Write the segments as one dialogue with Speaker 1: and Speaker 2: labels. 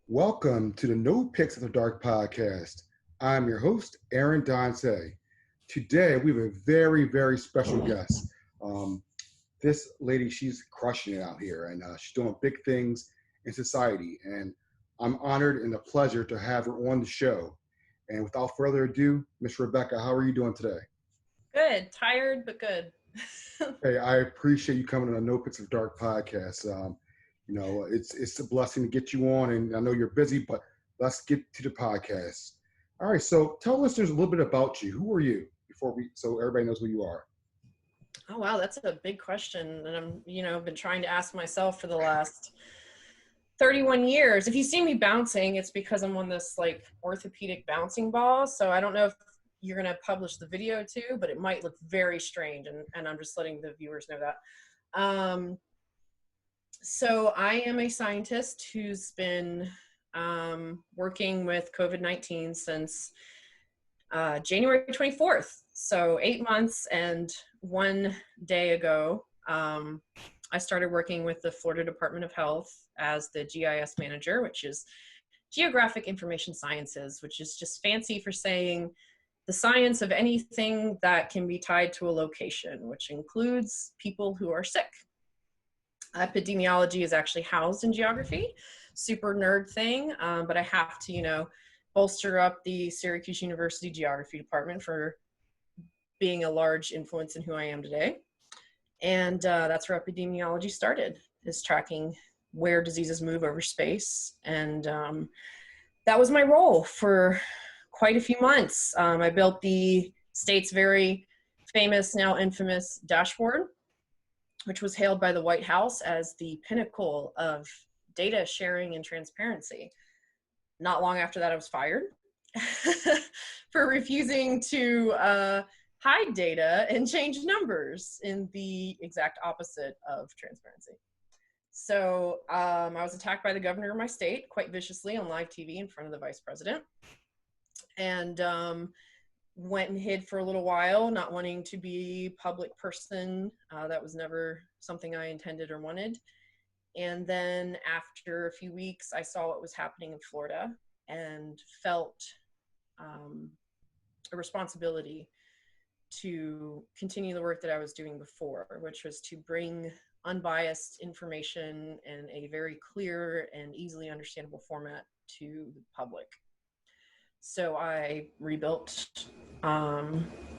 Speaker 1: Welcome to the NoPixAfterDark podcast. I'm your host, Aaron Dante. Today, we have a very, very special guest. This lady, she's crushing it out here, and she's doing big things in society. And I'm honored and a pleasure to have her on the show. And without further ado, Miss Rebekah, how are you doing today?
Speaker 2: Good. Tired, but good.
Speaker 1: Hey, I appreciate you coming on the NoPixAfterDark podcast. It's a blessing to get you on, and I know you're busy, but let's get to the podcast. All right, so tell listeners a little bit about you. Who are you so everybody knows who you are?
Speaker 2: Oh, wow. That's a big question. And I've been trying to ask myself for the last 31 years. If you see me bouncing, it's because I'm on this like orthopedic bouncing ball. So I don't know if you're going to publish the video too, but it might look very strange. And I'm just letting the viewers know that. So I am a scientist who's been working with COVID-19 since January 24th. So 8 months and 1 day ago, I started working with the Florida Department of Health as the GIS manager, which is Geographic Information Sciences, which is just fancy for saying the science of anything that can be tied to a location, which includes people who are sick. Epidemiology is actually housed in geography, super nerd thing, but I have to, bolster up the Syracuse University Geography Department for being a large influence in who I am today. And that's where epidemiology started, is tracking where diseases move over space. And that was my role for quite a few months. I built the state's very famous, now infamous dashboard, which was hailed by the White House as the pinnacle of data sharing and transparency. Not long after that, I was fired for refusing to hide data and change numbers in the exact opposite of transparency. So I was attacked by the governor of my state quite viciously on live TV in front of the vice president, and went and hid for a little while, not wanting to be a public person. That was never something I intended or wanted. And then after a few weeks, I saw what was happening in Florida and felt a responsibility to continue the work that I was doing before, which was to bring unbiased information in a very clear and easily understandable format to the public. So I rebuilt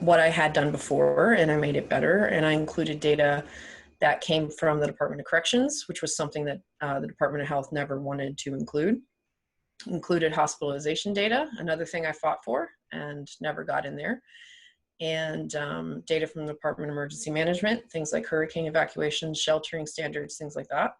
Speaker 2: what I had done before, and I made it better. And I included data that came from the Department of Corrections, which was something that the Department of Health never wanted to include. Included hospitalization data, another thing I fought for and never got in there. And data from the Department of Emergency Management, things like hurricane evacuations, sheltering standards, things like that.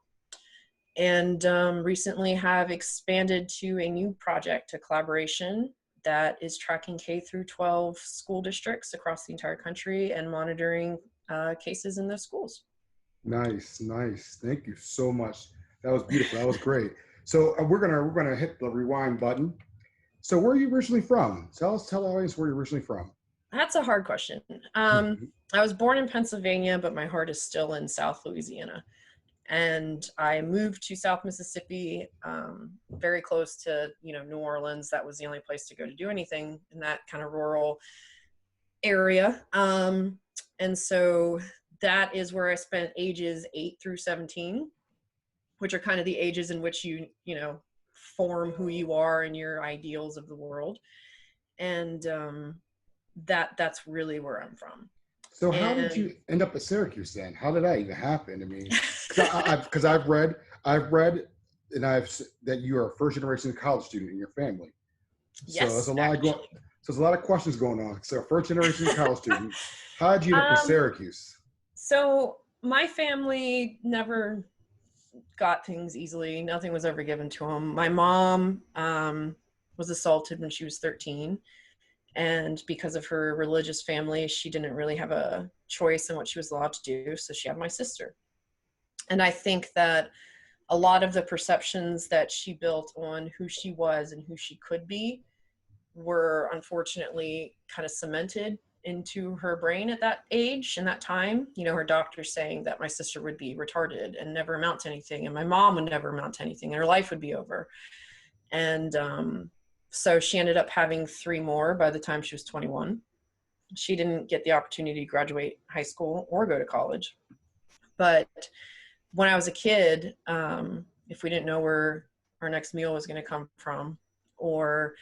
Speaker 2: And recently have expanded to a new project, a collaboration that is tracking K through 12 school districts across the entire country and monitoring cases in those schools.
Speaker 1: Nice. Thank you so much. That was beautiful. That was great. So we're gonna hit the rewind button. So where are you originally from? Tell the audience where you're originally from.
Speaker 2: That's a hard question. I was born in Pennsylvania, but my heart is still in South Louisiana. And I moved to South Mississippi, very close to, New Orleans. That was the only place to go to do anything in that kind of rural area. And so that is where I spent ages 8 through 17, which are kind of the ages in which you form who you are and your ideals of the world. And that's really where I'm from.
Speaker 1: So how did you end up at Syracuse then? How did that even happen? I mean, because I've read that you are a first generation college student in your family.
Speaker 2: Yes,
Speaker 1: so there's a lot of questions going on. So first generation college student, how did you end up in Syracuse?
Speaker 2: So my family never got things easily. Nothing was ever given to them. My mom was assaulted when she was 13. And because of her religious family, she didn't really have a choice in what she was allowed to do. So she had my sister. And I think that a lot of the perceptions that she built on who she was and who she could be were unfortunately kind of cemented into her brain at that age and that time. Her doctor saying that my sister would be retarded and never amount to anything. And my mom would never amount to anything. And her life would be over. And so she ended up having 3 more by the time she was 21. She didn't get the opportunity to graduate high school or go to college. But when I was a kid, if we didn't know where our next meal was going to come from, or,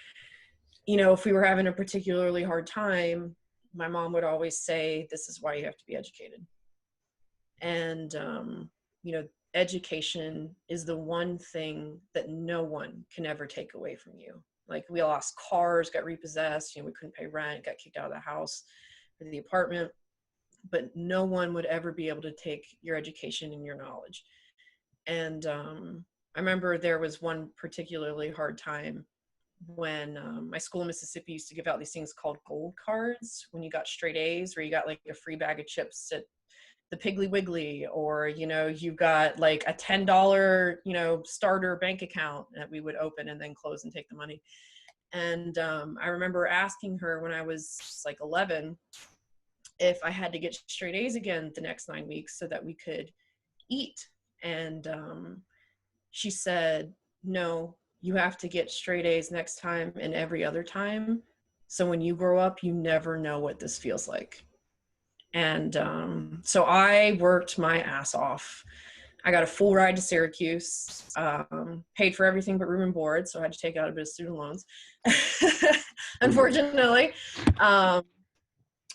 Speaker 2: if we were having a particularly hard time, my mom would always say, this is why you have to be educated. And, education is the one thing that no one can ever take away from you. Like, we lost cars, got repossessed, we couldn't pay rent, got kicked out of the house or the apartment, but no one would ever be able to take your education and your knowledge. And I remember there was one particularly hard time when my school in Mississippi used to give out these things called gold cards when you got straight A's, where you got like a free bag of chips at the Piggly Wiggly, or, you got like a $10, starter bank account that we would open and then close and take the money. And I remember asking her when I was like 11 if I had to get straight A's again the next 9 weeks so that we could eat. And she said, no, you have to get straight A's next time and every other time. So when you grow up, you never know what this feels like. And so I worked my ass off. I got a full ride to Syracuse, paid for everything but room and board, so I had to take out a bit of student loans, unfortunately.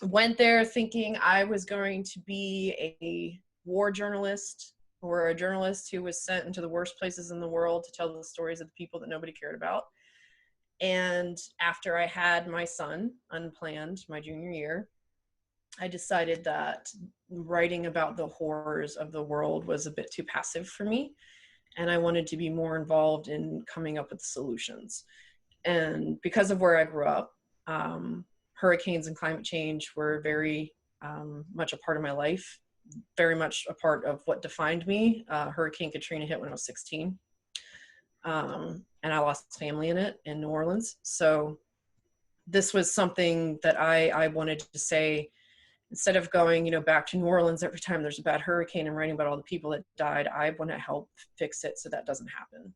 Speaker 2: Went there thinking I was going to be a war journalist, or a journalist who was sent into the worst places in the world to tell the stories of the people that nobody cared about. And after I had my son, unplanned, my junior year, I decided that writing about the horrors of the world was a bit too passive for me, and I wanted to be more involved in coming up with solutions. And because of where I grew up, hurricanes and climate change were very much a part of my life, very much a part of what defined me. Hurricane Katrina hit when I was 16, and I lost family in it in New Orleans. So this was something that I wanted to say. Instead of going, back to New Orleans every time there's a bad hurricane and writing about all the people that died, I want to help fix it so that doesn't happen.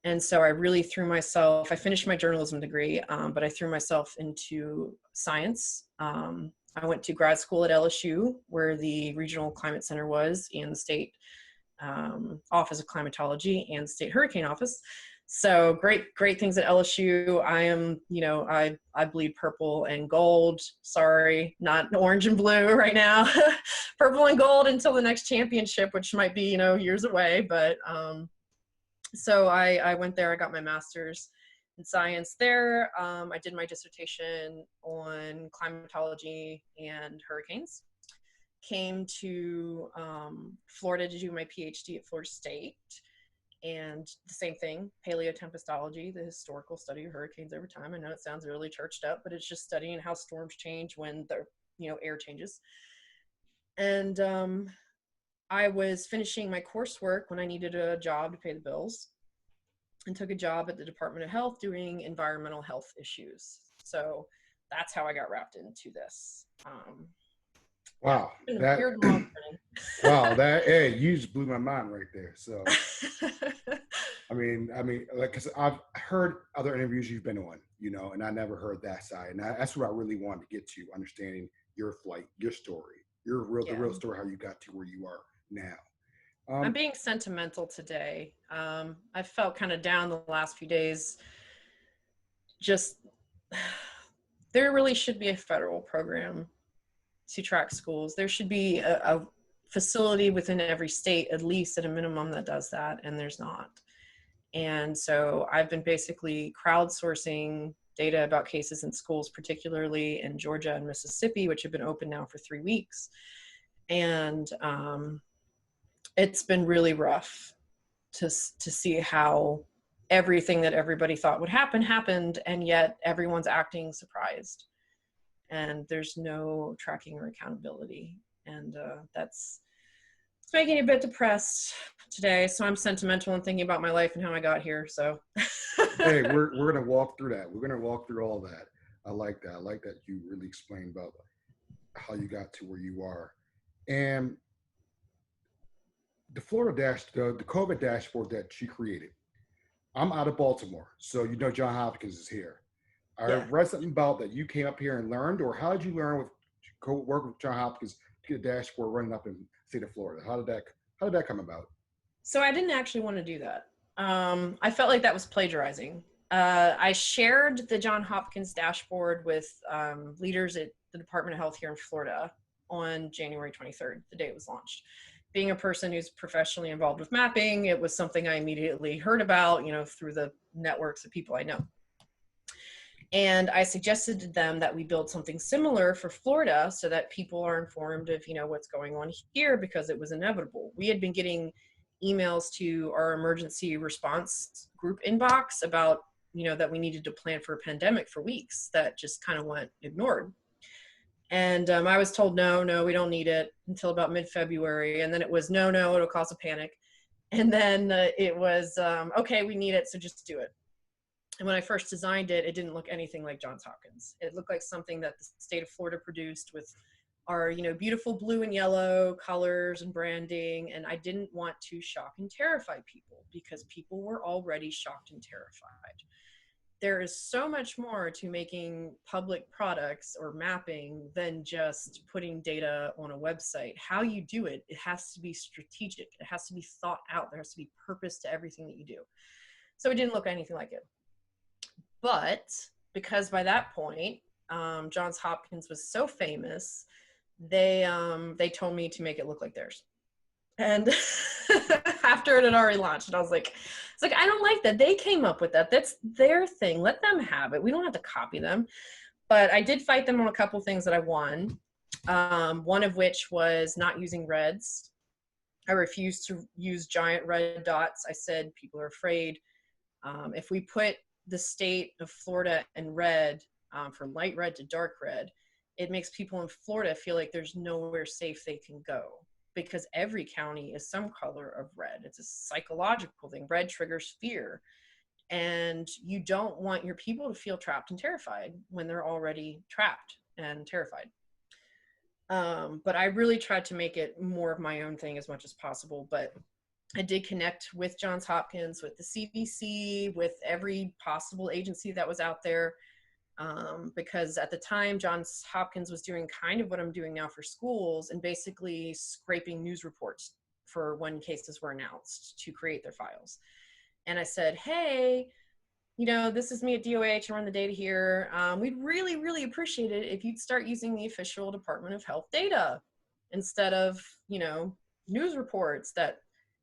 Speaker 2: And so I really I finished my journalism degree, but I threw myself into science. I went to grad school at LSU, where the Regional Climate Center was, and the State Office of Climatology and State Hurricane Office. So great things at LSU. I am, I bleed purple and gold. Sorry, not orange and blue right now. Purple and gold until the next championship, which might be, years away. But so I went there. I got my master's in science there. I did my dissertation on climatology and hurricanes. Came to Florida to do my PhD at Florida State. And the same thing, paleotempestology, the historical study of hurricanes over time. I know it sounds really churched up, but it's just studying how storms change when the air changes. And I was finishing my coursework when I needed a job to pay the bills, and took a job at the Department of Health doing environmental health issues. So that's how I got wrapped into this.
Speaker 1: Wow. Hey, you just blew my mind right there. So, I mean, like, cause I've heard other interviews you've been on, and I never heard that side. And that's what I really wanted to get to, understanding your flight, your story, the real story, how you got to where you are now.
Speaker 2: I'm being sentimental today. I felt kind of down the last few days. Just, there really should be a federal program to track schools. There should be a facility within every state, at least at a minimum, that does that, and there's not. And so I've been basically crowdsourcing data about cases in schools, particularly in Georgia and Mississippi, which have been open now for 3 weeks. And it's been really rough to see how everything that everybody thought would happen happened, and yet everyone's acting surprised. And there's no tracking or accountability. And it's making me a bit depressed today. So I'm sentimental and thinking about my life and how I got here. So
Speaker 1: hey, we're going to walk through that. We're going to walk through all that. I like that. I like that you really explained about how you got to where you are. And the Florida the COVID dashboard that she created, I'm out of Baltimore, so John Hopkins is here. I
Speaker 2: Yeah.
Speaker 1: read something about that you came up here and learned, or how did you learn with work with John Hopkins to get a dashboard running up in the state of Florida? How did that come about?
Speaker 2: So I didn't actually want to do that. I felt like that was plagiarizing. I shared the John Hopkins dashboard with leaders at the Department of Health here in Florida on January 23rd, the day it was launched. Being a person who's professionally involved with mapping, it was something I immediately heard about, through the networks of people I know. And I suggested to them that we build something similar for Florida so that people are informed of, what's going on here, because it was inevitable. We had been getting emails to our emergency response group inbox about, that we needed to plan for a pandemic for weeks that just kind of went ignored. And I was told, no, we don't need it until about mid-February. And then it was, no, it'll cause a panic. And then it was, okay, we need it, so just do it. And when I first designed it, it didn't look anything like Johns Hopkins. It looked like something that the state of Florida produced with our, beautiful blue and yellow colors and branding. And I didn't want to shock and terrify people because people were already shocked and terrified. There is so much more to making public products or mapping than just putting data on a website. How you do it, it has to be strategic. It has to be thought out. There has to be purpose to everything that you do. So it didn't look anything like it. But because by that point, Johns Hopkins was so famous, they told me to make it look like theirs. And after it had already launched, and I was like, I don't like that. They came up with that. That's their thing. Let them have it. We don't have to copy them. But I did fight them on a couple things that I won. One of which was not using reds. I refused to use giant red dots. I said people are afraid. If we put the state of Florida in red, from light red to dark red, it makes people in Florida feel like there's nowhere safe they can go, because every county is some color of red. It's a psychological thing. Red triggers fear. And you don't want your people to feel trapped and terrified when they're already trapped and terrified. But I really tried to make it more of my own thing as much as possible. But I did connect with Johns Hopkins, with the CDC, with every possible agency that was out there. Because at the time, Johns Hopkins was doing kind of what I'm doing now for schools, and basically scraping news reports for when cases were announced to create their files. And I said, hey, this is me at DOH, I run the data here. We'd really, really appreciate it if you'd start using the official Department of Health data instead of, news reports that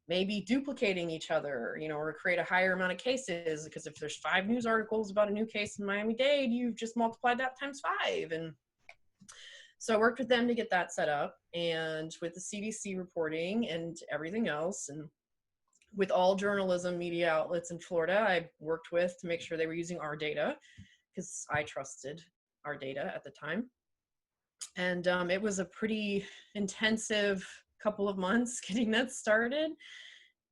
Speaker 2: may be duplicating each other, or create a higher amount of cases, because if there's 5 news articles about a new case in Miami-Dade, you've just multiplied that times 5. And so I worked with them to get that set up, and with the CDC reporting and everything else, and with all journalism media outlets in Florida, I worked with to make sure they were using our data, because I trusted our data at the time. And it was a pretty intensive couple of months getting that started.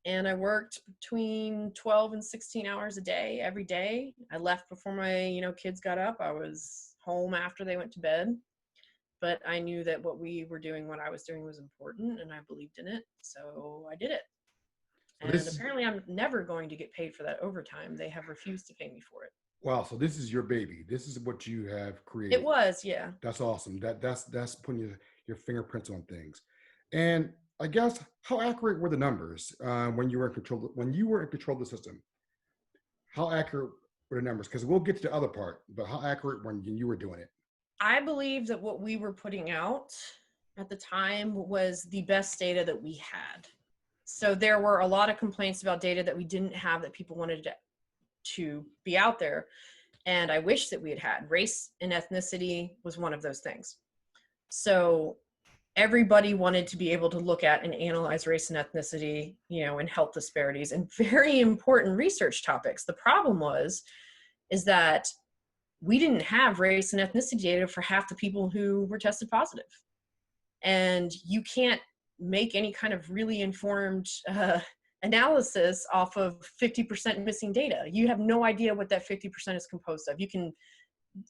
Speaker 2: And I worked between 12 and 16 hours a day, every day. I left before my, kids got up. I was home after they went to bed. But I knew that what we were doing, what I was doing, was important, and I believed in it. So I did it. And apparently I'm never going to get paid for that overtime. They have refused to pay me for it.
Speaker 1: Wow, so this is your baby. This is what you have created.
Speaker 2: It was, yeah.
Speaker 1: That's awesome. That's putting your fingerprints on things. And I guess, how accurate were the numbers when you were in control? When you were in control of the system, how accurate were the numbers? Because we'll get to the other part, but how accurate when you were doing it?
Speaker 2: I believe that what we were putting out at the time was the best data that we had. So there were a lot of complaints about data that we didn't have, that people wanted to be out there. And I wish that we had had. Race and ethnicity was one of those things. So everybody wanted to be able to look at and analyze race and ethnicity, and health disparities, and very important research topics. The problem is that we didn't have race and ethnicity data for half the people who were tested positive. And you can't make any kind of really informed analysis off of 50% missing data. You have no idea what that 50% is composed of. You can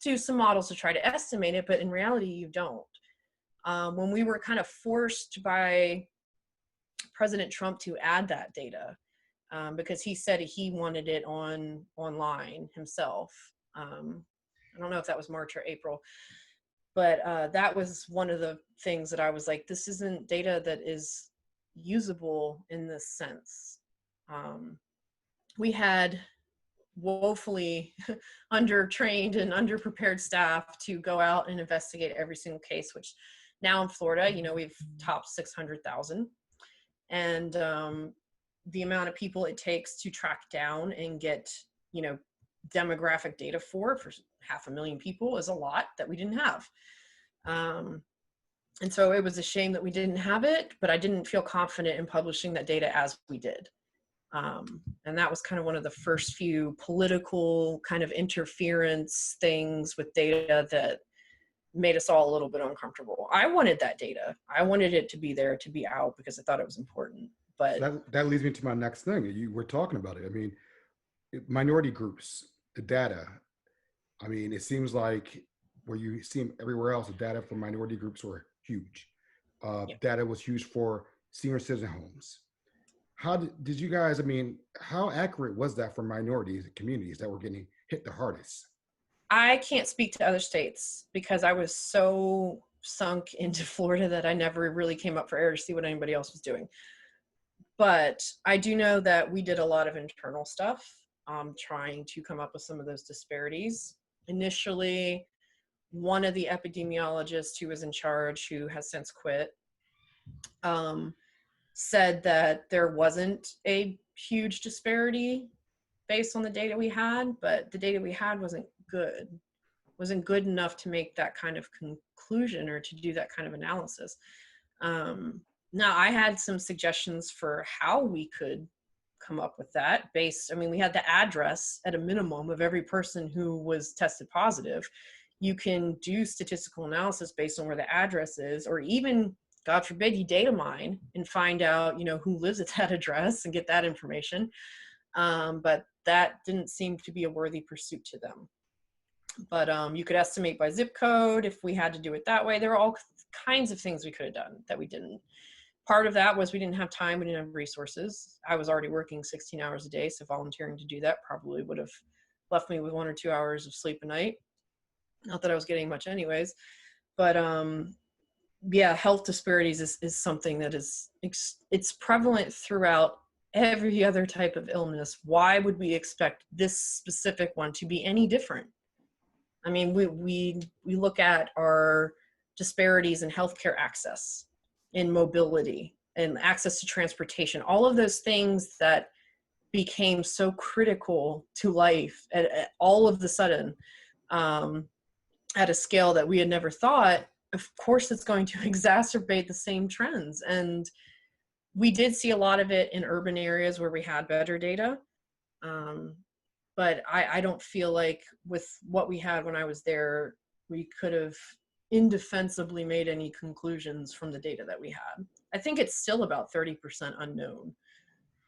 Speaker 2: do some models to try to estimate it, but in reality, you don't. When we were kind of forced by President Trump to add that data, because he said he wanted it online himself. I don't know if that was March or April, but that was one of the things that I was like, this isn't data that is usable in this sense. We had woefully undertrained and underprepared staff to go out and investigate every single case, which now in Florida, we've topped 600,000. And the amount of people it takes to track down and get, demographic data for 500,000 people is a lot that we didn't have. And so it was a shame that we didn't have it, but I didn't feel confident in publishing that data as we did. And that was kind of one of the first few political kind of interference things with data that made us all a little bit uncomfortable. I wanted that data. I wanted it to be there, to be out, because I thought it was important. But
Speaker 1: that leads me to my next thing. You were talking about it. I mean, minority groups, the data. I mean, it seems like where you see them everywhere else, the data for minority groups were huge. Data was huge for senior citizen homes. How did you guys, I mean, how accurate was that for minorities and communities that were getting hit the hardest?
Speaker 2: I can't speak to other states because I was so sunk into Florida that I never really came up for air to see what anybody else was doing. But I do know that we did a lot of internal stuff, trying to come up with some of those disparities. Initially, one of the epidemiologists who was in charge, who has since quit, said that there wasn't a huge disparity based on the data we had, but the data we had wasn't good enough to make that kind of conclusion or to do that kind of analysis. Now, I had some suggestions for how we could come up with that we had the address at a minimum of every person who was tested positive. You can do statistical analysis based on where the address is, or even, God forbid, you data mine and find out, who lives at that address and get that information. But that didn't seem to be a worthy pursuit to them. But you could estimate by zip code if we had to do it that way. There were all kinds of things we could have done that we didn't. Part of that was we didn't have time, we didn't have resources. I was already working 16 hours a day, so volunteering to do that probably would have left me with 1 or 2 hours of sleep a night. Not that I was getting much anyways. But health disparities is something that it's prevalent throughout every other type of illness. Why would we expect this specific one to be any different? I mean, we look at our disparities in healthcare access, in mobility, and access to transportation, all of those things that became so critical to life at all of the sudden, at a scale that we had never thought. Of course, it's going to exacerbate the same trends. And we did see a lot of it in urban areas where we had better data. But I don't feel like with what we had when I was there, we could have indefensibly made any conclusions from the data that we had. I think it's still about 30% unknown.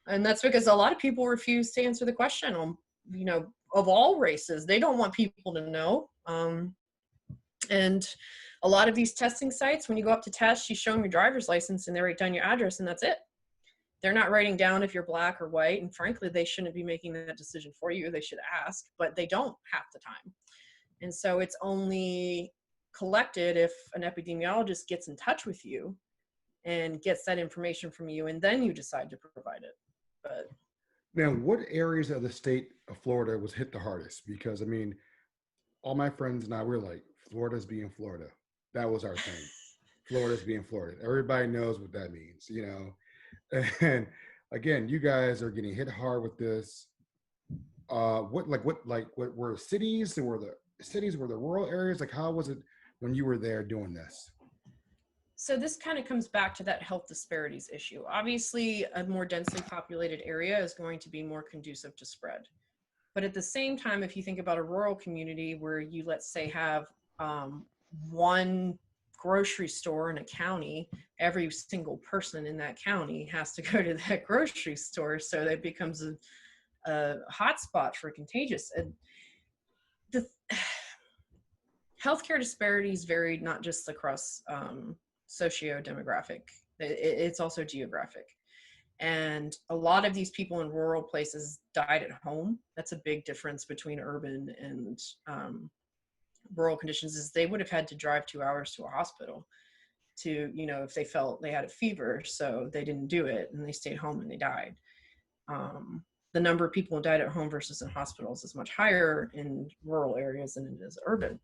Speaker 2: And that's because a lot of people refuse to answer the question on, of all races. They don't want people to know. And a lot of these testing sites, when you go up to test, you show them your driver's license and they write down your address and that's it. They're not writing down if you're black or white. And frankly, they shouldn't be making that decision for you. They should ask, but they don't half the time. And so it's only collected if an epidemiologist gets in touch with you and gets that information from you, and then you decide to provide it. But
Speaker 1: now, what areas of the state of Florida was hit the hardest? Because I mean, all my friends and I were like, Florida's being Florida. That was our thing. Florida's being Florida. Everybody knows what that means, And again, you guys are getting hit hard with this. What were cities? Were the cities? Were the rural areas? Like, how was it when you were there doing this?
Speaker 2: So this kind of comes back to that health disparities issue. Obviously, a more densely populated area is going to be more conducive to spread. But at the same time, if you think about a rural community where you, let's say, have one grocery store in a county, every single person in that county has to go to that grocery store, so that becomes a hotspot for contagious. And the healthcare disparities vary not just across socio-demographic, it's also geographic. And a lot of these people in rural places died at home. That's a big difference between urban and rural conditions, is they would have had to drive 2 hours to a hospital to, if they felt they had a fever. So they didn't do it and they stayed home and they died. The number of people who died at home versus in hospitals is much higher in rural areas than it is urban.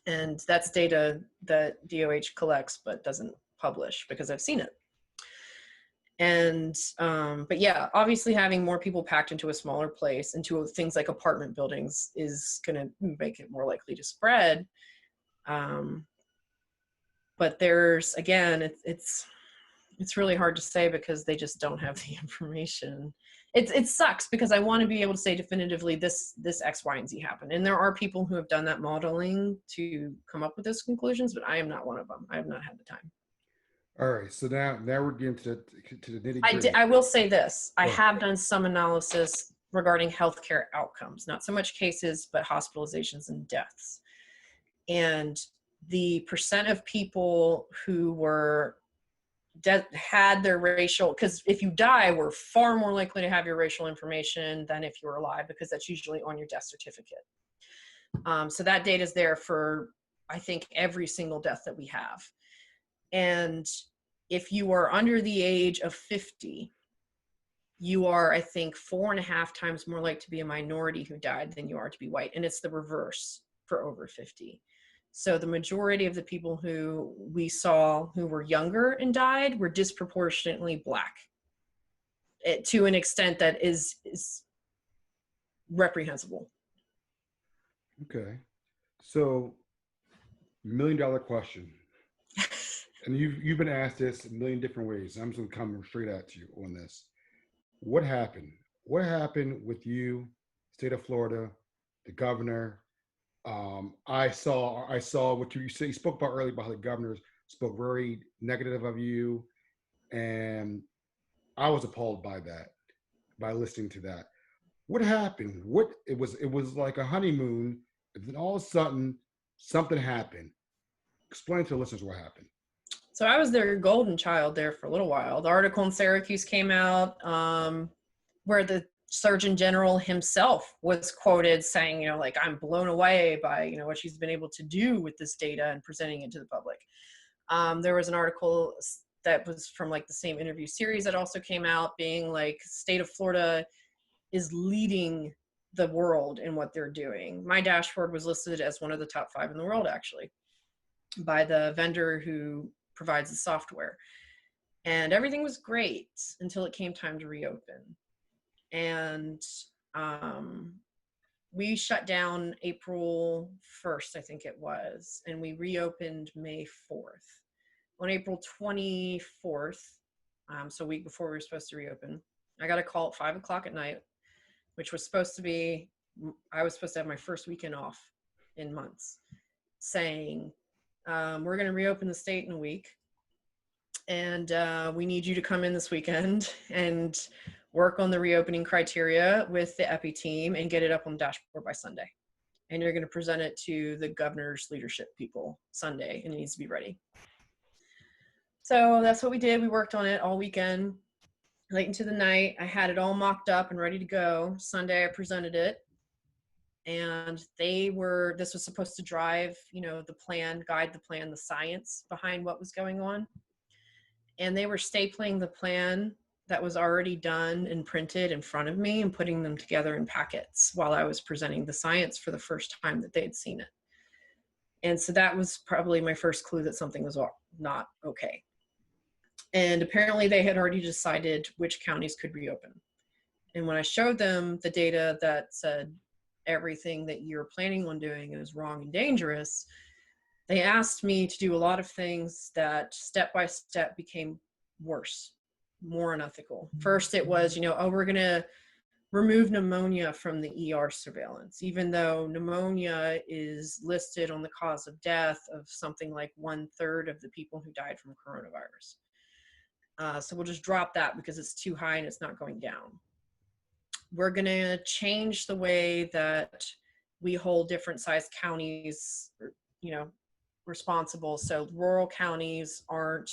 Speaker 2: And that's data that DOH collects but doesn't publish, because I've seen it. And, but yeah, obviously having more people packed into a smaller place, into things like apartment buildings, is going to make it more likely to spread. But there's, again, it's really hard to say because they just don't have the information. It sucks because I want to be able to say definitively this X, Y, and Z happened. And there are people who have done that modeling to come up with those conclusions, but I am not one of them. I have not had the time.
Speaker 1: All right, so now we're getting to the nitty-gritty.
Speaker 2: I will say this. I have done some analysis regarding healthcare outcomes, not so much cases, but hospitalizations and deaths. And the percent of people who were had their racial, because if you die, we're far more likely to have your racial information than if you were alive, because that's usually on your death certificate. So that data is there for, I think, every single death that we have. And if you are under the age of 50, you are, I think, 4.5 times more likely to be a minority who died than you are to be white. And it's the reverse for over 50. So the majority of the people who we saw who were younger and died were disproportionately Black, to an extent that is reprehensible.
Speaker 1: Okay. So, $1 million question. And you've been asked this a million different ways. I'm just going to come straight at you on this. What happened? What happened with you, state of Florida, the governor? I saw what you said. You spoke about earlier about how the governors spoke very negative of you, and I was appalled by that, by listening to that. What happened? It was like a honeymoon, and then all of a sudden something happened. Explain to the listeners what happened.
Speaker 2: So I was their golden child there for a little while. The article in Syracuse came out where the Surgeon General himself was quoted saying, like, I'm blown away by, what she's been able to do with this data and presenting it to the public. There was an article that was from like the same interview series that also came out, being like, state of Florida is leading the world in what they're doing. My dashboard was listed as one of the top 5 in the world, actually, by the vendor who provides the software. And everything was great until it came time to reopen. And we shut down April 1st, I think it was, and we reopened May 4th. On April 24th, so a week before we were supposed to reopen, I got a call at 5 o'clock at night, which was supposed to be, I was supposed to have my first weekend off in months, saying, we're going to reopen the state in a week, and we need you to come in this weekend and work on the reopening criteria with the EPI team and get it up on the dashboard by Sunday. And you're going to present it to the governor's leadership people Sunday, and it needs to be ready. So that's what we did. We worked on it all weekend, late into the night. I had it all mocked up and ready to go. Sunday, I presented it. And this was supposed to drive, the plan, guide the plan, the science behind what was going on. And they were stapling the plan that was already done and printed in front of me and putting them together in packets while I was presenting the science for the first time that they had seen it. And so that was probably my first clue that something was not okay. And apparently they had already decided which counties could reopen. And when I showed them the data that said everything that you're planning on doing is wrong and dangerous, they asked me to do a lot of things that step by step became worse, more unethical. First, it was, we're going to remove pneumonia from the ER surveillance, even though pneumonia is listed on the cause of death of something like 1/3 of the people who died from coronavirus. So we'll just drop that because it's too high and it's not going down. We're going to change the way that we hold different sized counties, responsible. So rural counties aren't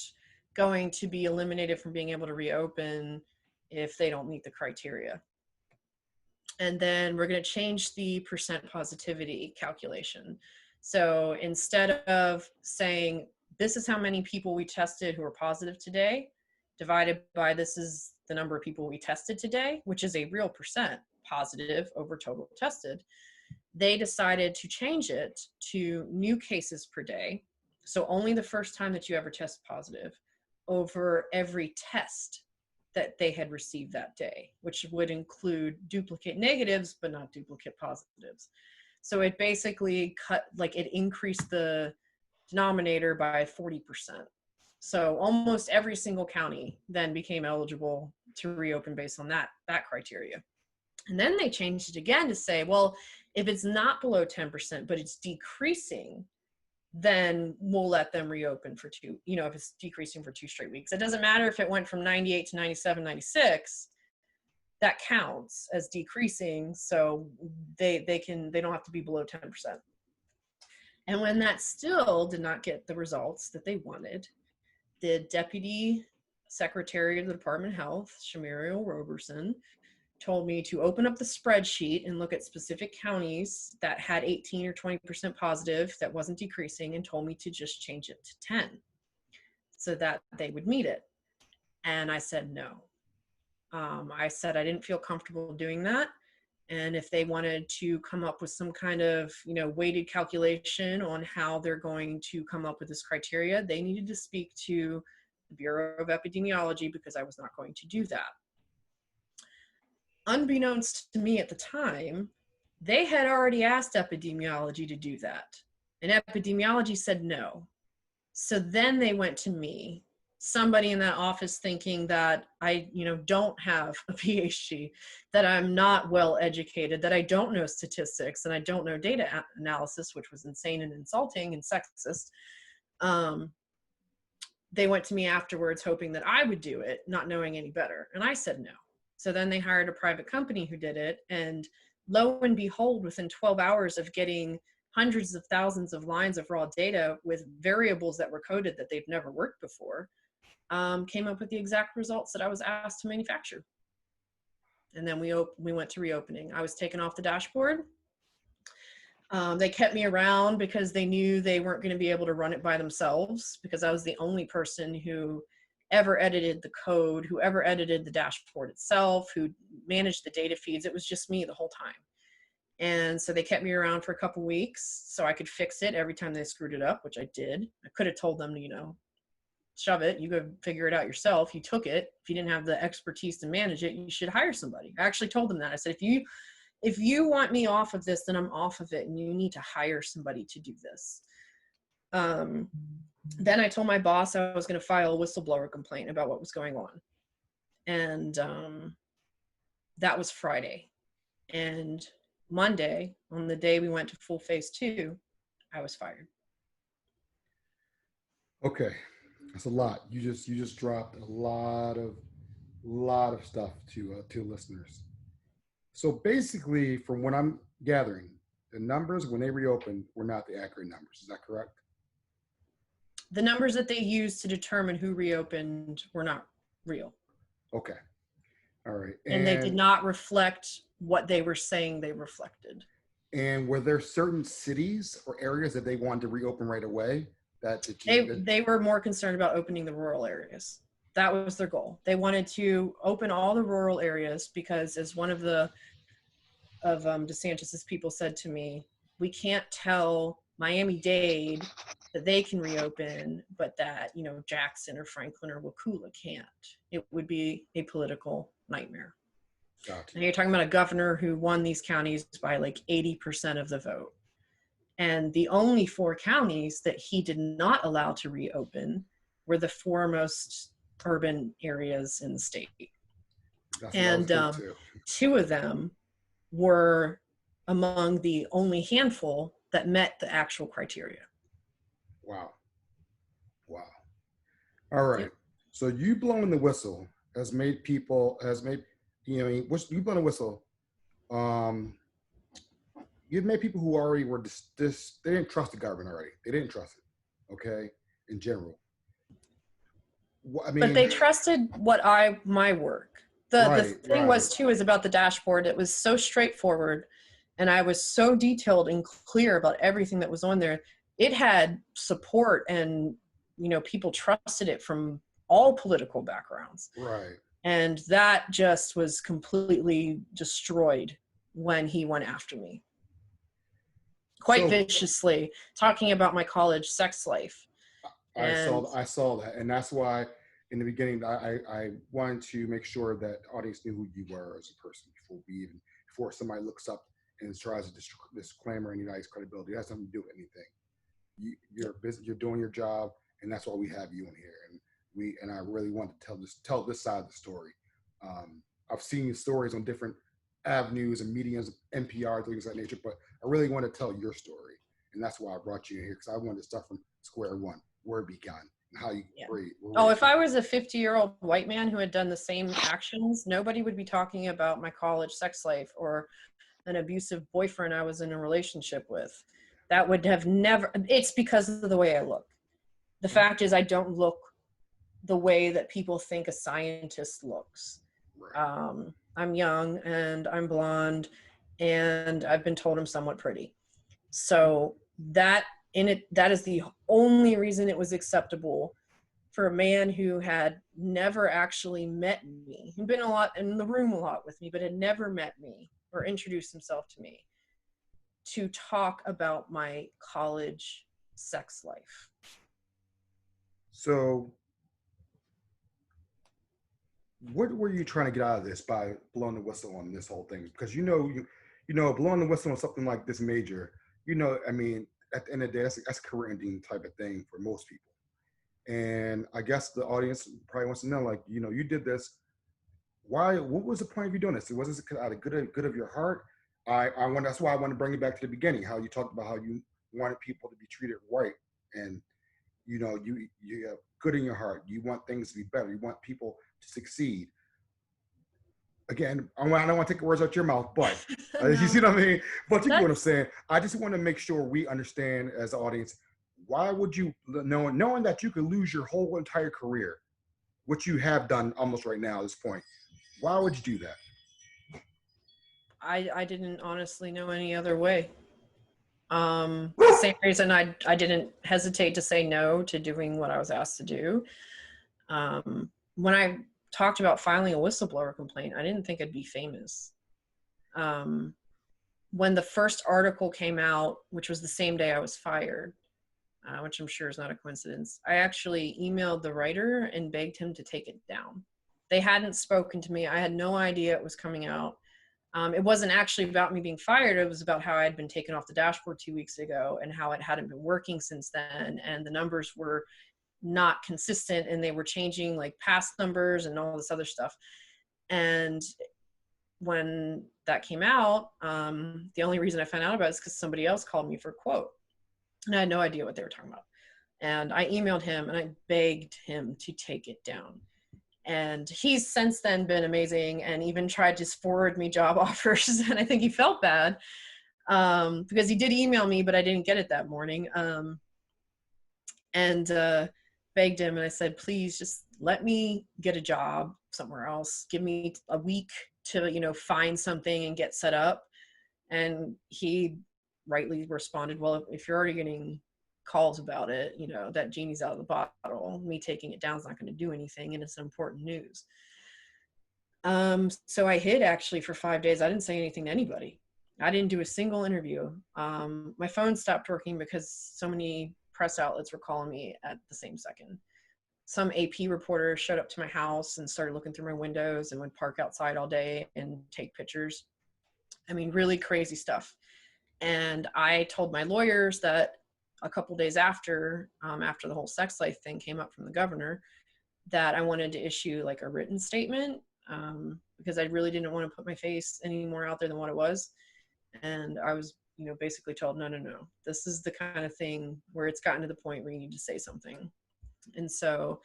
Speaker 2: going to be eliminated from being able to reopen if they don't meet the criteria. And then we're going to change the percent positivity calculation. So instead of saying, this is how many people we tested who are positive today, divided by this is the number of people we tested today, which is a real percent positive over total tested, they decided to change it to new cases per day. So only the first time that you ever test positive over every test that they had received that day, which would include duplicate negatives, but not duplicate positives. So it basically it increased the denominator by 40%. So almost every single county then became eligible to reopen based on that criteria. And then they changed it again to say, well, if it's not below 10%, but it's decreasing, then we'll let them reopen for if it's decreasing for 2 straight weeks. It doesn't matter if it went from 98 to 97, 96, that counts as decreasing. So they don't have to be below 10%. And when that still did not get the results that they wanted, the Deputy Secretary of the Department of Health, Shamario Roberson, told me to open up the spreadsheet and look at specific counties that had 18 or 20% positive that wasn't decreasing, and told me to just change it to 10 so that they would meet it. And I said no. I said I didn't feel comfortable doing that. And if they wanted to come up with some kind of, weighted calculation on how they're going to come up with this criteria, they needed to speak to the Bureau of Epidemiology, because I was not going to do that. Unbeknownst to me at the time, they had already asked epidemiology to do that. And epidemiology said no. So then they went to me, somebody in that office, thinking that I, don't have a PhD, that I'm not well educated, that I don't know statistics, and I don't know data analysis, which was insane and insulting and sexist. They went to me afterwards hoping that I would do it, not knowing any better. And I said no. So then they hired a private company who did it. And lo and behold, within 12 hours of getting hundreds of thousands of lines of raw data with variables that were coded that they've never worked before, came up with the exact results that I was asked to manufacture. And then we went to reopening. I was taken off the dashboard. They kept me around because they knew they weren't going to be able to run it by themselves, because I was the only person who ever edited the code, who ever edited the dashboard itself, who managed the data feeds. It was just me the whole time. And so they kept me around for a couple weeks so I could fix it every time they screwed it up, which I did. I could have told them to, shove it, you go figure it out yourself. You took it. If you didn't have the expertise to manage it, you should hire somebody. I actually told them that. I said, if you want me off of this, then I'm off of it, and you need to hire somebody to do this. Then I told my boss I was going to file a whistleblower complaint about what was going on. And that was Friday. And Monday, on the day we went to full phase 2, I was fired.
Speaker 1: Okay, that's a lot. You just dropped a lot of stuff to listeners. So basically, from what I'm gathering, the numbers when they reopened were not the accurate numbers. Is that correct?
Speaker 2: The numbers that they used to determine who reopened were not real.
Speaker 1: Okay. All right.
Speaker 2: And they did not reflect what they were saying they reflected.
Speaker 1: And were there certain cities or areas that they wanted to reopen right away?
Speaker 2: They were more concerned about opening the rural areas. That was their goal. They wanted to open all the rural areas because, as one of DeSantis's people said to me, we can't tell Miami-Dade that they can reopen, but that, Jackson or Franklin or Wakulla can't. It would be a political nightmare.
Speaker 1: Gotcha.
Speaker 2: And you're talking about a governor who won these counties by like 80% of the vote. And the only 4 counties that he did not allow to reopen were the 4 most urban areas in the state. And 2 of them were among the only handful that met the actual criteria.
Speaker 1: Wow. All right. Yep. So you blowing the whistle you blowing the whistle. You've made people who already were they didn't trust the government already. They didn't trust it. Okay. In general. I
Speaker 2: But
Speaker 1: mean,
Speaker 2: they trusted my work. The
Speaker 1: right,
Speaker 2: thing
Speaker 1: right,
Speaker 2: was too is about the dashboard. It was so straightforward, and I was so detailed and clear about everything that was on there. It had support, and people trusted it from all political backgrounds.
Speaker 1: right.
Speaker 2: And that just was completely destroyed when he went after me, quite
Speaker 1: So
Speaker 2: viciously, talking about my college sex life. And
Speaker 1: I saw that, and that's why in the beginning I wanted to make sure that the audience knew who you were as a person before somebody looks up and tries to disclaimer and denies credibility. It has nothing to do with anything. You're busy, you're doing your job, and that's why we have you in here. And I really want to tell this side of the story. I've seen stories on different avenues and mediums, NPR, things of that nature, but I really want to tell your story, and that's why I brought you in here, because I wanted to start from square one, where it began, and how you
Speaker 2: Oh, if I was a 50-year-old white man who had done the same actions, nobody would be talking about my college sex life or an abusive boyfriend I was in a relationship with. That would have never, it's because of the way I look. The fact is I don't look the way that people think a scientist looks.
Speaker 1: Right.
Speaker 2: I'm young and I'm blonde and I've been told I'm somewhat pretty. So that is the only reason it was acceptable for a man who had never actually met me, who'd been a lot in the room a lot with me, but had never met me or introduced himself to me, to talk about my college sex life.
Speaker 1: So what were you trying to get out of this by blowing the whistle on this whole thing? Because blowing the whistle on something like this major, I mean, at the end of the day, that's a career-ending type of thing for most people. And I guess the audience probably wants to know, like, you did this. Why? What was the point of you doing this? Was this out of good of your heart? That's why I want to bring it back to the beginning. How you talked about how you wanted people to be treated right, and you have good in your heart. You want things to be better. You want people to succeed. Again, I don't want to take words out your mouth, but
Speaker 2: No.
Speaker 1: you see what I mean? But you get what I'm saying. I just want to make sure we understand as an audience, why would you, knowing that you could lose your whole entire career, which you have done almost right now at this point, why would you do that?
Speaker 2: I didn't honestly know any other way. The same reason I didn't hesitate to say no to doing what I was asked to do. When I talked about filing a whistleblower complaint, I didn't think I'd be famous. When the first article came out, which was the same day I was fired, which I'm sure is not a coincidence, I actually emailed the writer and begged him to take it down. They hadn't spoken to me. I had no idea it was coming out. It wasn't actually about me being fired. It was about how I had been taken off the dashboard 2 weeks ago and how it hadn't been working since then. And the numbers were not consistent and they were changing, like past numbers and all this other stuff. And when that came out, the only reason I found out about it is because somebody else called me for a quote. And I had no idea what they were talking about. And I emailed him and I begged him to take it down. And he's since then been amazing and even tried to forward me job offers. And I think he felt bad because he did email me, but I didn't get it that morning. And begged him and I said, please just let me get a job somewhere else. Give me a week to, find something and get set up. And he rightly responded, well, if you're already getting calls about it, that genie's out of the bottle. Me taking it down is not going to do anything, and it's important news. So I hid actually for 5 days. I didn't say anything to anybody. I didn't do a single interview. My phone stopped working because so many press outlets were calling me at the same second. Some AP reporter showed up to my house and started looking through my windows and would park outside all day and take pictures. I mean, really crazy stuff. And I told my lawyers that a couple days after the whole sex life thing came up from the governor, that I wanted to issue like a written statement because I really didn't want to put my face any more out there than what it was. And I was, basically told, no, this is the kind of thing where it's gotten to the point where you need to say something. And so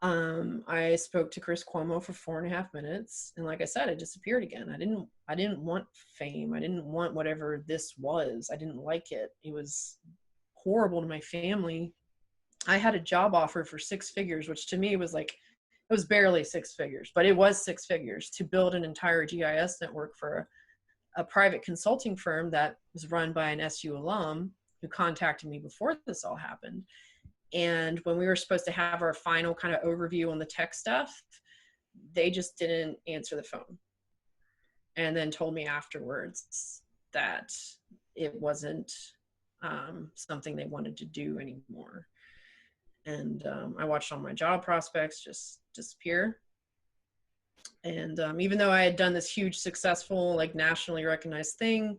Speaker 2: I spoke to Chris Cuomo for 4.5 minutes. And like I said, I disappeared again. I didn't want fame. I didn't want whatever this was. I didn't like it. It was horrible to my family. I had a job offer for 6 figures, which to me was like, it was barely 6 figures, but it was 6 figures to build an entire GIS network for a private consulting firm that was run by an SU alum who contacted me before this all happened. And when we were supposed to have our final kind of overview on the tech stuff, they just didn't answer the phone. And then told me afterwards that it wasn't something they wanted to do anymore. And I watched all my job prospects just disappear. And even though I had done this huge, successful, like nationally recognized thing,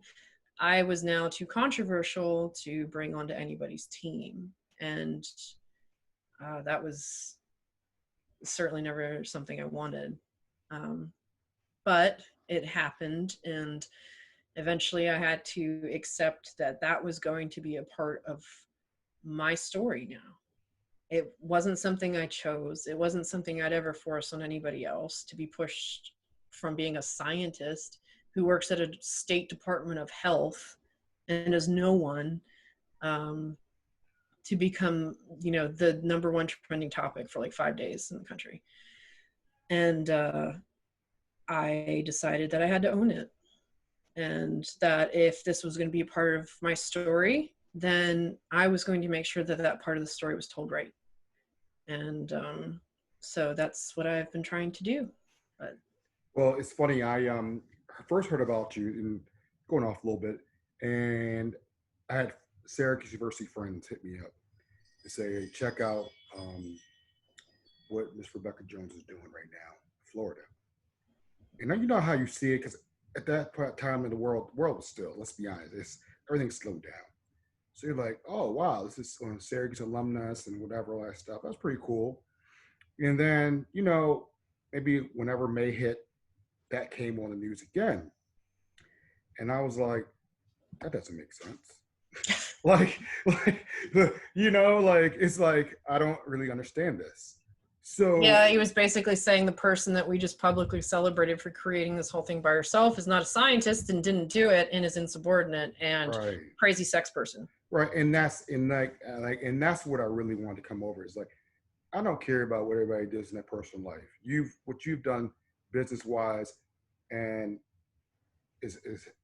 Speaker 2: I was now too controversial to bring onto anybody's team. And that was certainly never something I wanted. But it happened, and eventually I had to accept that that was going to be a part of my story now. It wasn't something I chose. It wasn't something I'd ever force on anybody else, to be pushed from being a scientist who works at a state department of health and is no one, to become, you know, the #1 trending topic for like 5 days in the country. And I decided that I had to own it. And that if this was going to be a part of my story, then I was going to make sure that that part of the story was told right. And so that's what I've been trying to do. But
Speaker 1: Well, it's funny. I first heard about you, and going off a little bit, and I had Syracuse University friends hit me up to say, hey, check out what Miss Rebekah Jones is doing right now in Florida. And now you know how you see it, because at that time in the world was still, let's be honest, everything's slowed down. So you're like, oh, wow, this is Syracuse alumnus and whatever, all that stuff. That's pretty cool. And then, you know, maybe whenever May hit, that came on the news again. And I was like, that doesn't make sense. like, you know, like, it's like, I don't really understand this. So
Speaker 2: yeah, he was basically saying the person that we just publicly celebrated for creating this whole thing by herself is not a scientist and didn't do it and is insubordinate and
Speaker 1: right.
Speaker 2: Crazy sex person.
Speaker 1: Right. And that's and that's what I really wanted to come over. Is like, I don't care about what everybody does in their personal life. What you've done business wise and is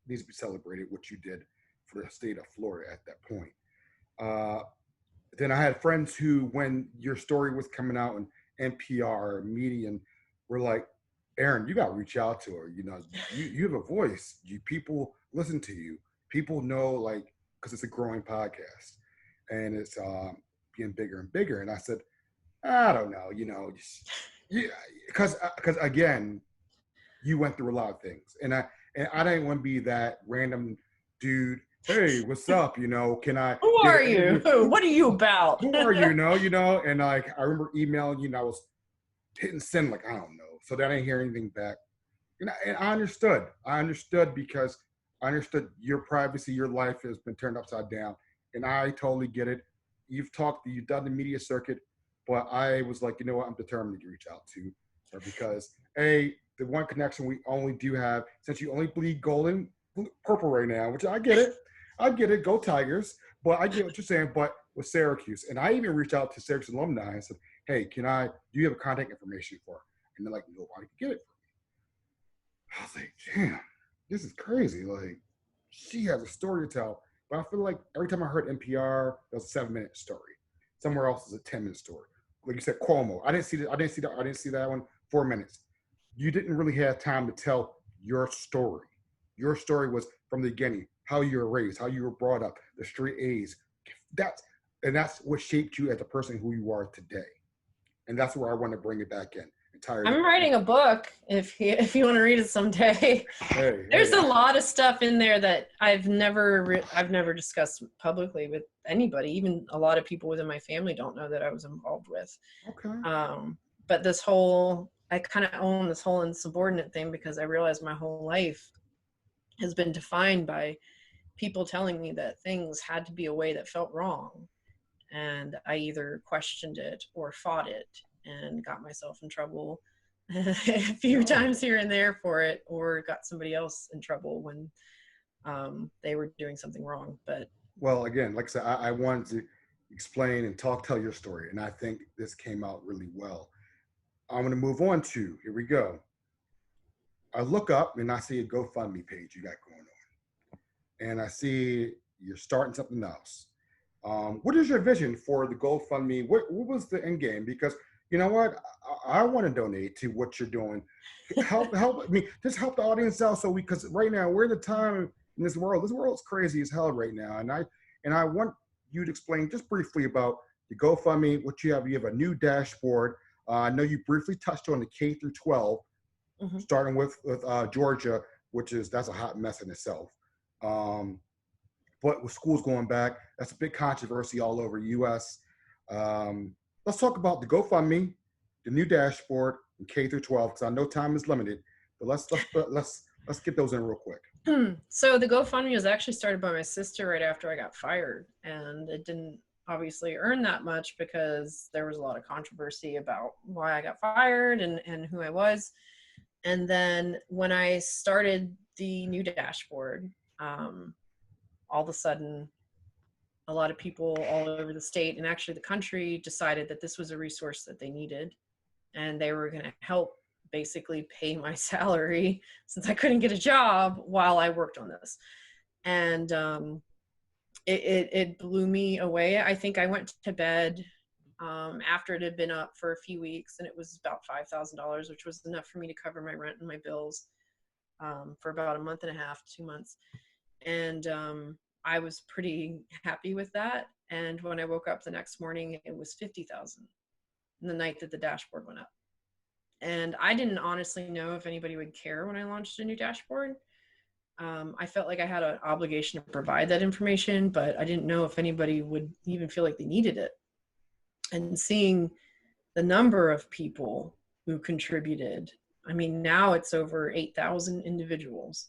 Speaker 1: needs to be celebrated, what you did for the state of Florida at that point. Then I had friends who, when your story was coming out and NPR, Medium, were like, Aaron, you got to reach out to her. You know, you have a voice. People listen to you. People know, like, because it's a growing podcast and it's being bigger and bigger. And I said, I don't know, you know, because again, you went through a lot of things, and I didn't want to be that random dude. Hey, what's up? You know, can I?
Speaker 2: Who are you? What are you about?
Speaker 1: Who are you? You know, and like I remember emailing you, and I was hitting send, like I don't know. So then I didn't hear anything back, and I understood. I understood because I understood your privacy, your life has been turned upside down, and I totally get it. You've done the media circuit, but I was like, you know what? I'm determined to reach out to her because the one connection we only do have, since you only bleed purple right now, which I get it, go Tigers, but I get what you're saying, but with Syracuse. And I even reached out to Syracuse alumni and said, hey, do you have contact information for her? And they're like, nobody can get it for me. I was like, damn, this is crazy. Like, she has a story to tell, but I feel like every time I heard NPR, it was a 7-minute story. Somewhere else is a 10-minute story. Like you said, Cuomo. I didn't see that one. 4 minutes. You didn't really have time to tell your story. Your story was from the beginning, how you were raised, how you were brought up, the straight A's. That's what shaped you as a person who you are today. And that's where I want to bring it back in.
Speaker 2: I'm writing a book if you want to read it someday. There's a lot of stuff in there that I've never discussed publicly with anybody. Even a lot of people within my family don't know that I was involved with.
Speaker 1: Okay.
Speaker 2: But I kind of own this whole insubordinate thing because I realized my whole life has been defined by people telling me that things had to be a way that felt wrong. And I either questioned it or fought it and got myself in trouble a few times here and there for it, or got somebody else in trouble when they were doing something wrong. But
Speaker 1: well, again, like I said, I wanted to explain and tell your story. And I think this came out really well. I'm going to move on to, here we go. I look up and I see a GoFundMe page you got going on. And I see you're starting something else. What is your vision for the GoFundMe? What was the end game? Because you know what, I want to donate to what you're doing. Help me, just help the audience out. So because right now we're in the time in this world. This world's crazy as hell right now, and I want you to explain just briefly about the GoFundMe. What you have? You have a new dashboard. I know you briefly touched on the K through 12, starting with Georgia, that's a hot mess in itself. But with schools going back, that's a big controversy all over U.S. Let's talk about the GoFundMe, the new dashboard, and K through 12, because I know time is limited. But let's get those in real quick.
Speaker 2: So the GoFundMe was actually started by my sister right after I got fired, and it didn't obviously earn that much because there was a lot of controversy about why I got fired and who I was. And then when I started the new dashboard, all of a sudden, a lot of people all over the state and actually the country decided that this was a resource that they needed, and they were going to help basically pay my salary since I couldn't get a job while I worked on this. And it blew me away. I think I went to bed after it had been up for a few weeks, and it was about $5,000, which was enough for me to cover my rent and my bills for about a month and a half, 2 months. And I was pretty happy with that. And when I woke up the next morning, it was $50,000 the night that the dashboard went up. And I didn't honestly know if anybody would care when I launched a new dashboard. I felt like I had an obligation to provide that information, but I didn't know if anybody would even feel like they needed it. And seeing the number of people who contributed, I mean, now it's over 8,000 individuals,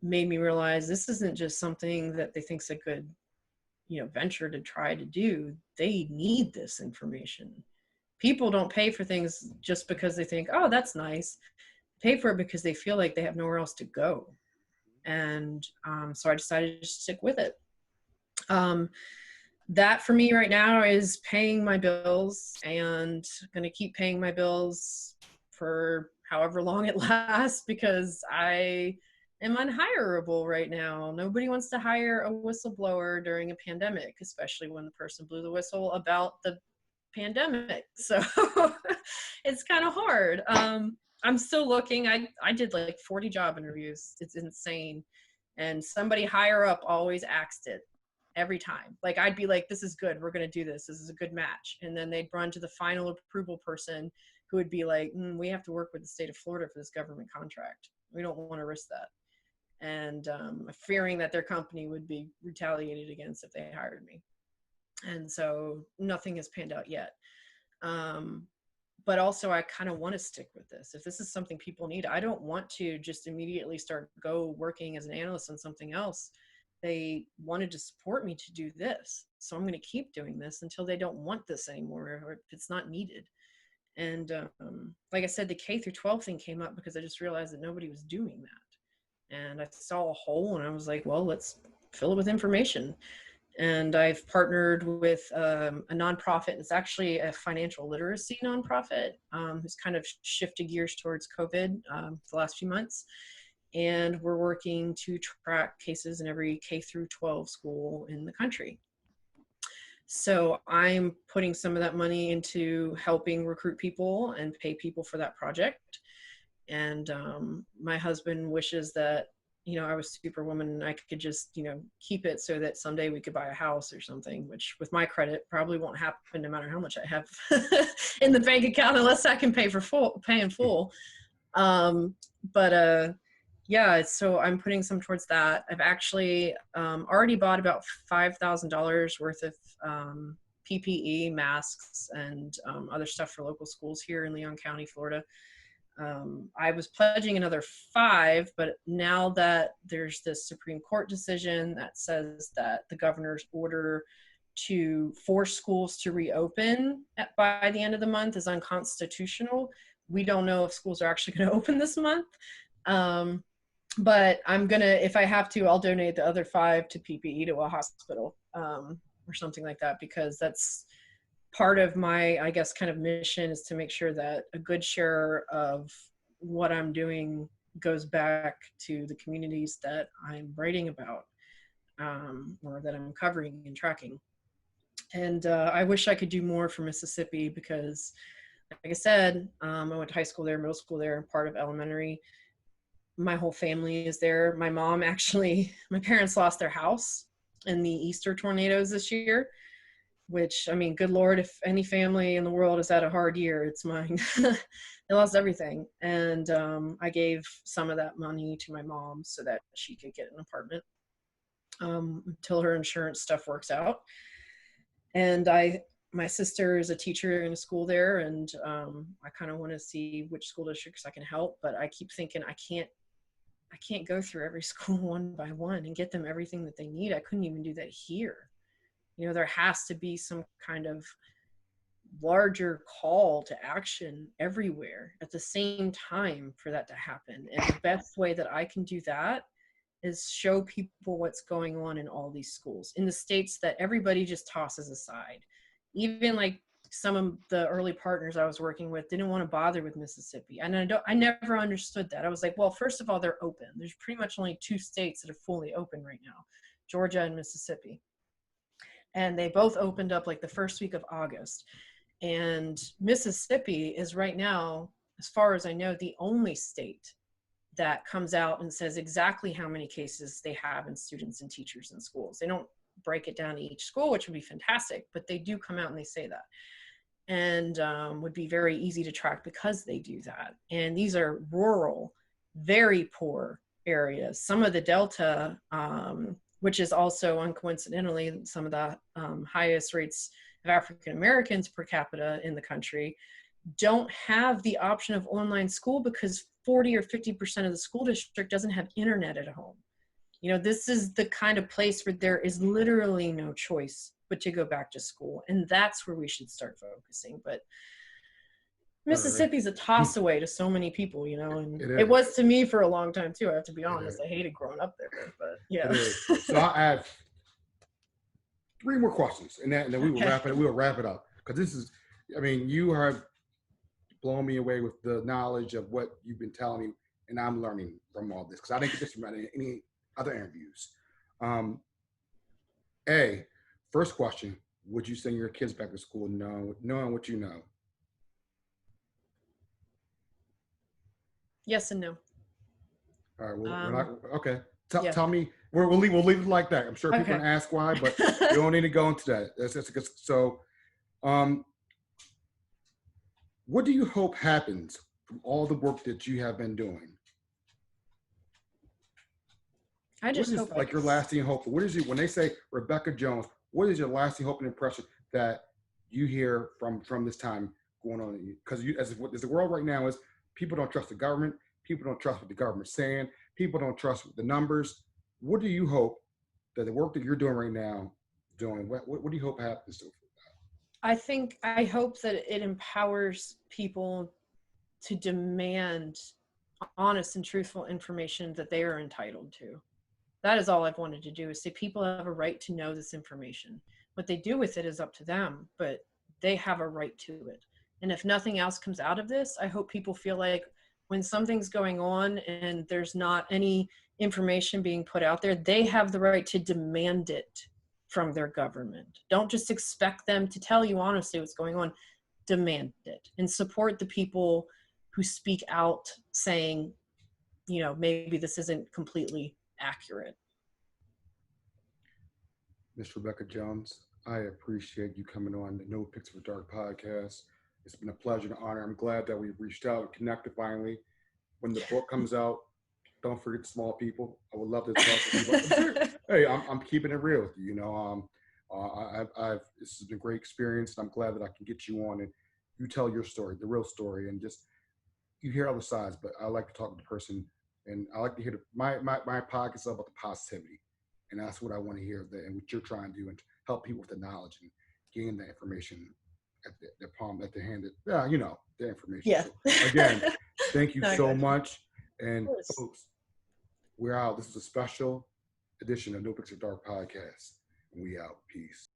Speaker 2: made me realize this isn't just something that they think's a good, venture to try to do. They need this information. People don't pay for things just because they think, oh, that's nice. Pay for it because they feel like they have nowhere else to go. And so I decided to stick with it. That for me right now is paying my bills, and going to keep paying my bills for however long it lasts, because I am unhireable right now. Nobody wants to hire a whistleblower during a pandemic, especially when the person blew the whistle about the pandemic. So it's kind of hard. I'm still looking. I did like 40 job interviews. It's insane. And somebody higher up always axed it every time. Like I'd be like, this is good. We're going to do this. This is a good match. And then they'd run to the final approval person who would be like, we have to work with the state of Florida for this government contract. We don't want to risk that. And fearing that their company would be retaliated against if they hired me. And so nothing has panned out yet. But also I kind of want to stick with this. If this is something people need, I don't want to just immediately go working as an analyst on something else. They wanted to support me to do this. So I'm going to keep doing this until they don't want this anymore, or if it's not needed. And like I said, the K through 12 thing came up because I just realized that nobody was doing that. And I saw a hole and I was like, well, let's fill it with information. And I've partnered with a nonprofit. It's actually a financial literacy nonprofit who's kind of shifted gears towards COVID the last few months. And we're working to track cases in every K through 12 school in the country. So I'm putting some of that money into helping recruit people and pay people for that project. And my husband wishes that, I was Superwoman and I could just, keep it so that someday we could buy a house or something, which with my credit probably won't happen no matter how much I have in the bank account, unless I can pay in full. Yeah, so I'm putting some towards that. I've actually already bought about $5,000 worth of PPE, masks, and other stuff for local schools here in Leon County, Florida. I was pledging another 5, but now that there's this Supreme Court decision that says that the governor's order to force schools to reopen by the end of the month is unconstitutional, we don't know if schools are actually going to open this month. But I'm going to, if I have to, I'll donate the other 5 to PPE to a hospital or something like that, because that's part of my, I guess, kind of mission, is to make sure that a good share of what I'm doing goes back to the communities that I'm writing about, or that I'm covering and tracking. And I wish I could do more for Mississippi, because like I said, I went to high school there, middle school there, part of elementary. My whole family is there. My mom actually, my parents lost their house in the Easter tornadoes this year, which, I mean, good Lord, if any family in the world has had a hard year, it's mine. They lost everything. And I gave some of that money to my mom so that she could get an apartment until her insurance stuff works out. And my sister is a teacher in a school there, and I kind of want to see which school districts I can help, but I keep thinking I can't go through every school one by one and get them everything that they need. I couldn't even do that here. You know, there has to be some kind of larger call to action everywhere at the same time for that to happen. And the best way that I can do that is show people what's going on in all these schools in the states that everybody just tosses aside. Even like some of the early partners I was working with didn't want to bother with Mississippi. And I never understood that. I was like, well, first of all, they're open. There's pretty much only 2 states that are fully open right now, Georgia and Mississippi. And they both opened up like the first week of August. And Mississippi is right now, as far as I know, the only state that comes out and says exactly how many cases they have in students and teachers in schools. They don't break it down to each school, which would be fantastic, but they do come out and they say that. And would be very easy to track because they do that. And these are rural, very poor areas. Some of the Delta, which is also uncoincidentally some of the highest rates of African Americans per capita in the country, don't have the option of online school because 40 or 50% of the school district doesn't have internet at home. You know, this is the kind of place where there is literally no choice but to go back to school. And that's where we should start focusing. But Mississippi's a toss away to so many people, you know, and it was to me for a long time too. I have to be honest. I hated growing up there, but yeah.
Speaker 1: So I'll add 3 more questions and then we will wrap it. We'll wrap it up. Because this is, I mean, you have blown me away with the knowledge of what you've been telling me, and I'm learning from all this because I didn't get this from any other interviews. First question, would you send your kids back to school knowing what you know?
Speaker 2: Yes and no.
Speaker 1: All right, well, we're not, okay. Tell me, we'll leave it like that. I'm sure people can ask why, but we don't need to go into that. That's good. So, what do you hope happens from all the work that you have been doing?
Speaker 2: I just hope
Speaker 1: like your lasting hope. What is it when they say Rebekah Jones? What is your lasting hope and impression that you hear from this time going on? Because as the world right now is, people don't trust the government. People don't trust what the government's saying. People don't trust the numbers. What do you hope that the work that you're doing right now doing? What do you hope happens to?
Speaker 2: I hope that it empowers people to demand honest and truthful information that they are entitled to. That is all I've wanted to do, is say people have a right to know this information. What they do with it is up to them, but they have a right to it. And if nothing else comes out of this, I hope people feel like when something's going on and there's not any information being put out there, they have the right to demand it from their government. Don't just expect them to tell you honestly what's going on. Demand it and support the people who speak out saying, you know, maybe this isn't completely accurate.
Speaker 1: Ms. Rebekah Jones, I appreciate you coming on the NoPixAfterDark podcast. It's been a pleasure and honor. I'm glad that we've reached out and connected finally. When the book comes out, don't forget small people. I would love to talk to you. Hey, I'm keeping it real with you. You know, this has been a great experience. And I'm glad that I can get you on and you tell your story, the real story, and just you hear other sides. But I like to talk to the person, and I like to hear my podcast is about the positivity, and that's what I want to hear. And what you're trying to do, and to help people with the knowledge and gain the information at their palm, at their hand. You know, the information.
Speaker 2: Yeah.
Speaker 1: So, again, thank you so much. And folks, we're out. This is a special edition of NoPixAfterDark podcast. We out. Peace.